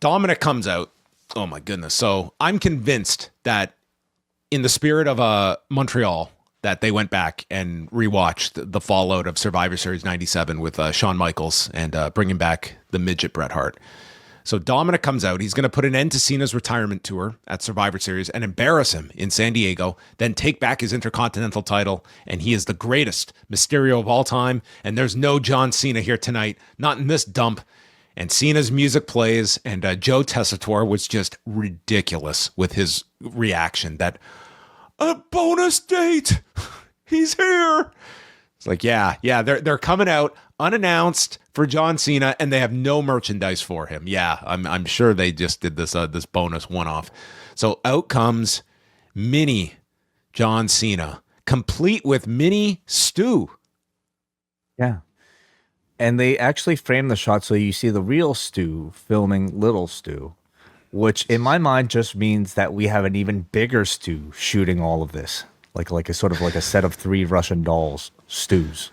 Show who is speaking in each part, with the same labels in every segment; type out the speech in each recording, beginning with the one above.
Speaker 1: Dominik comes out. Oh my goodness. So I'm convinced that in the spirit of Montreal, that they went back and rewatched the fallout of Survivor Series 97 with Shawn Michaels and bringing back the midget Bret Hart. So Dominik comes out. He's going to put an end to Cena's retirement tour at Survivor Series and embarrass him in San Diego, then take back his Intercontinental title, and he is the greatest Mysterio of all time, and there's no John Cena here tonight, not in this dump. And Cena's music plays, and Joe Tessitore was just ridiculous with his reaction that, a bonus date, he's here. It's like, yeah, they're coming out unannounced for John Cena, and they have no merchandise for him. Yeah, I'm sure they just did this this bonus one-off. So out comes Mini John Cena, complete with Mini Stu.
Speaker 2: Yeah. And they actually frame the shot so you see the real Stu filming little Stu, which in my mind just means that we have an even bigger Stu shooting all of this. Like a sort of like a set of 3 Russian dolls, Stews.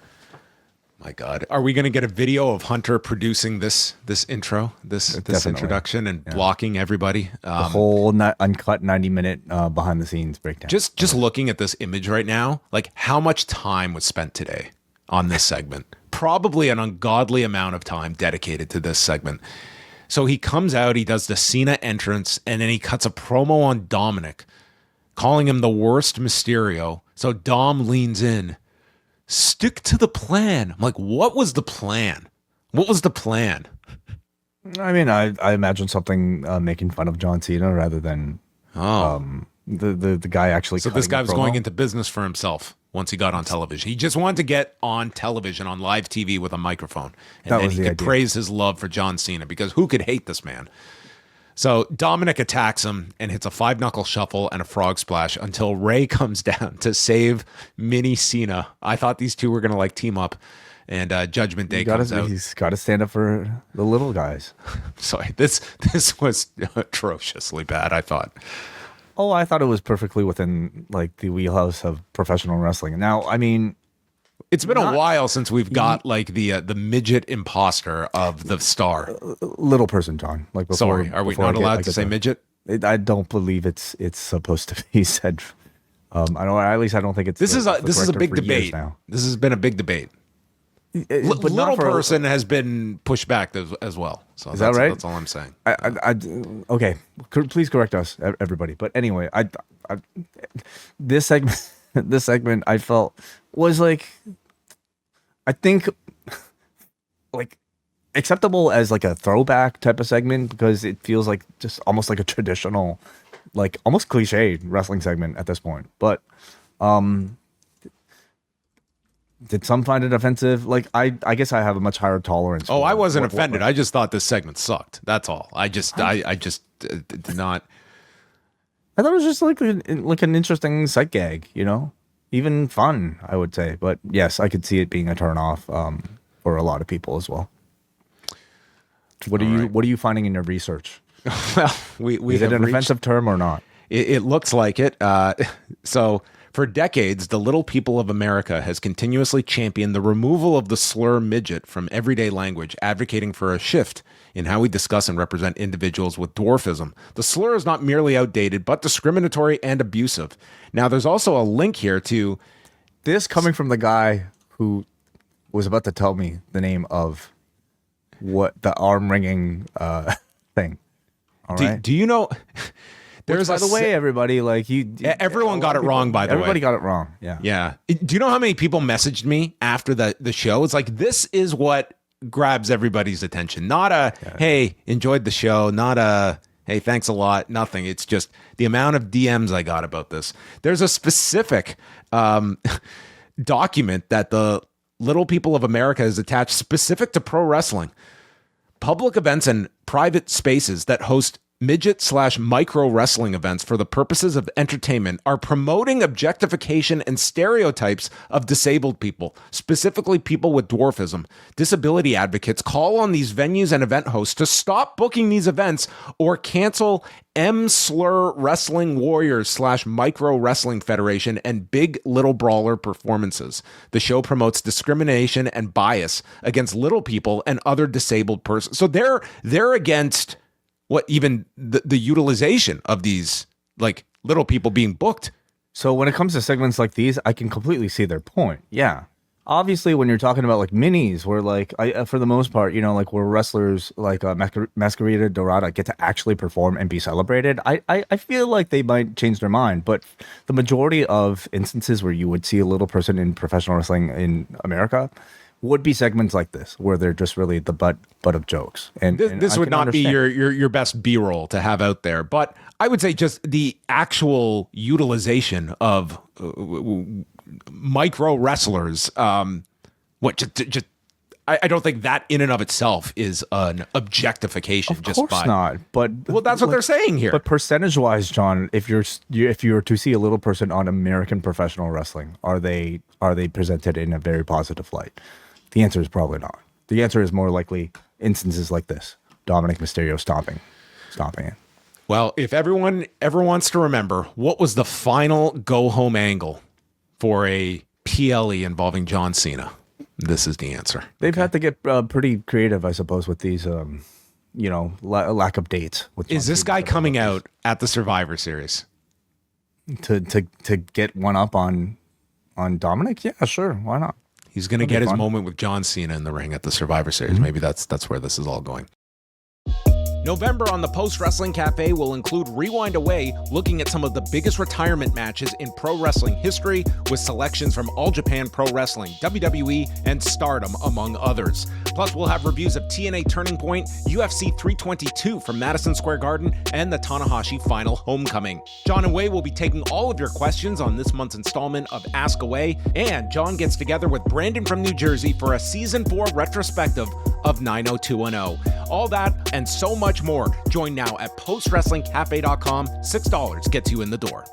Speaker 1: My God, are we going to get a video of Hunter producing this intro, this introduction, and blocking everybody?
Speaker 2: The whole uncut 90-minute behind the scenes breakdown.
Speaker 1: Just looking at this image right now, like how much time was spent today on this segment? Probably an ungodly amount of time dedicated to this segment. So he comes out, he does the Cena entrance, and then he cuts a promo on Dominik, calling him the worst Mysterio. So Dom leans in. Stick to the plan. I'm like, what was the plan? What was the plan?
Speaker 2: I mean, I imagine something making fun of John Cena rather than the guy actually.
Speaker 1: So this guy was going into business for himself once he got on television. He just wanted to get on television, on live TV with a microphone. And then he could praise his love for John Cena, because who could hate this man? So Dominik attacks him and hits a 5-knuckle shuffle and a frog splash until Ray comes down to save Mini-Cena. I thought these two were going to like team up, and Judgment Day comes out.
Speaker 2: He's got to stand up for the little guys.
Speaker 1: Sorry, this was atrociously bad, I thought.
Speaker 2: Oh, I thought it was perfectly within like the wheelhouse of professional wrestling. Now, I mean,
Speaker 1: it's been a while since we've got like the midget imposter of the star.
Speaker 2: Little person, John. Like before,
Speaker 1: sorry, are we not allowed to say midget?
Speaker 2: I don't believe it's supposed to be said. I don't think it's.
Speaker 1: This is a big debate now. This has been a big debate. But little person has been pushed back as well. So
Speaker 2: is that right?
Speaker 1: That's all I'm saying.
Speaker 2: Okay, please correct us, everybody. But anyway, this segment I felt was like, I think like acceptable as like a throwback type of segment, because it feels like just almost like a traditional, like almost cliche wrestling segment at this point. But did some find it offensive? Like I guess I have a much higher tolerance.
Speaker 1: Oh, I wasn't offended. I just thought this segment sucked. That's all. I just did not.
Speaker 2: I thought it was just like an interesting sight gag, you know, even fun, I would say. But yes, I could see it being a turn off for a lot of people as well. What are you finding in your research?
Speaker 1: Well, is
Speaker 2: it an offensive term or not?
Speaker 1: It looks like it. So. For decades, the Little People of America has continuously championed the removal of the slur midget from everyday language, advocating for a shift in how we discuss and represent individuals with dwarfism. The slur is not merely outdated, but discriminatory and abusive. Now, there's also a link here to...
Speaker 2: This coming from the guy who was about to tell me the name of what the arm-wringing thing. All right?
Speaker 1: Do you know...
Speaker 2: There's, by the way, everybody, like
Speaker 1: everyone got it wrong. By the way,
Speaker 2: everybody got it wrong.
Speaker 1: Yeah. Do you know how many people messaged me after the show? It's like, this is what grabs everybody's attention. Not hey, enjoyed the show. Not hey, thanks a lot. Nothing. It's just the amount of DMs I got about this. There's a specific document that the Little People of America has attached specific to pro wrestling. Public events and private spaces that host midget/micro wrestling events for the purposes of entertainment are promoting objectification and stereotypes of disabled people, specifically people with dwarfism. Disability advocates call on these venues and event hosts to stop booking these events or cancel M-Slur Wrestling Warriors/Micro Wrestling Federation and Big Little Brawler performances. The show promotes discrimination and bias against little people and other disabled persons. So they're against what even the utilization of these like little people being booked.
Speaker 2: So when it comes to segments like these, I can completely see their point. Yeah. Obviously, when you're talking about like minis, where like for the most part, you know, like where wrestlers like Masquerita Dorada get to actually perform and be celebrated, I feel like they might change their mind. But the majority of instances where you would see a little person in professional wrestling in America would be segments like this, where they're just really the butt of jokes. And
Speaker 1: this would not be your best B-roll to have out there, but I would say just the actual utilization of micro wrestlers. I don't think that in and of itself is an objectification.
Speaker 2: Of course not. But
Speaker 1: well, that's what they're saying here.
Speaker 2: But percentage-wise, John, if you were to see a little person on American professional wrestling, are they presented in a very positive light? The answer is probably not. The answer is more likely instances like this: Dominik Mysterio stomping it.
Speaker 1: Well, if everyone ever wants to remember what was the final go-home angle for a PLE involving John Cena, this is the answer.
Speaker 2: They've had to get pretty creative, I suppose, with these, lack of dates.
Speaker 1: Is this guy coming out at the Survivor Series
Speaker 2: to get one up on Dominik? Yeah, sure, why not?
Speaker 1: He's going to get his moment with John Cena in the ring at the Survivor Series. Mm-hmm. Maybe that's where this is all going. November on the Post Wrestling Cafe will include Rewind Away, looking at some of the biggest retirement matches in pro wrestling history with selections from All Japan Pro Wrestling, WWE, and Stardom, among others. Plus, we'll have reviews of TNA Turning Point, UFC 322 from Madison Square Garden, and the Tanahashi Final Homecoming. John and Wai will be taking all of your questions on this month's installment of Ask Away, and John gets together with Brandon from New Jersey for a Season 4 retrospective of 90210. All that and so much more. Join now at postwrestlingcafe.com. $6 gets you in the door.